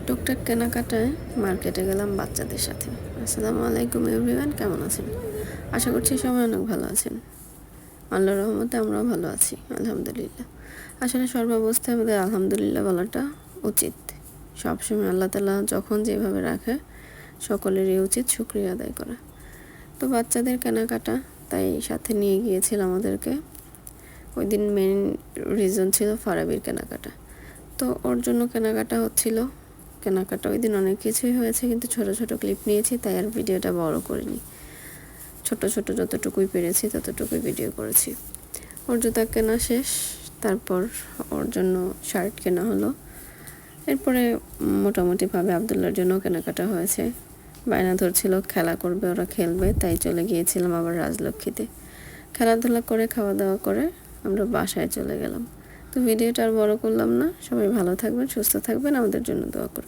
টুকটাক কেনাকাটায় মার্কেটে গেলাম বাচ্চাদের সাথে। আসসালামু আলাইকুম এভরিওয়ান, কেমন আছেন? আশা করছি সবাই অনেক ভালো আছেন। আল্লাহর রহমতে আমরাও ভালো আছি, আলহামদুলিল্লাহ। আসলে সর্বাবস্থায় আমাদের আলহামদুলিল্লাহ বলাটা উচিত। সবসময় আল্লাহ তাআলা যখন যেভাবে রাখে সকলেরই উচিত শুকরিয়া আদায় করা। তো বাচ্চাদের কেনাকাটা তাই সাথে নিয়ে গিয়েছিলাম আমাদেরকে। ওই দিন মেইন রিজন ছিল ফারাবির কেনাকাটা। তো ওর জন্য কেনাকাটা হচ্ছিল। কেনাকাটা ওই দিন অনেক কিছুই হয়েছে, কিন্তু ছোট ছোট ক্লিপ নিয়েছি, তাই আর ভিডিওটা বড় করিনি। ছোট ছোট যতটুকুই পেরেছি ততটুকুই ভিডিও করেছি। ওর জুতা কেনা শেষ, তারপর ওর জন্য শার্ট কেনা হলো। এরপরে মোটামুটিভাবে আবদুল্লার জন্য কেনাকাটা হয়েছে। বায়না ধরছিল খেলা করবে, ওরা খেলবে, তাই চলে গিয়েছিলাম আবার রাজলক্ষ্মীতে। খেলাধুলা করে খাওয়া দাওয়া করে আমরা বাসায় চলে গেলাম। তো ভিডিওটা আর বড় করলাম না। সবাই ভালো থাকবেন, সুস্থ থাকবেন, আমাদের জন্য দোয়া করবেন।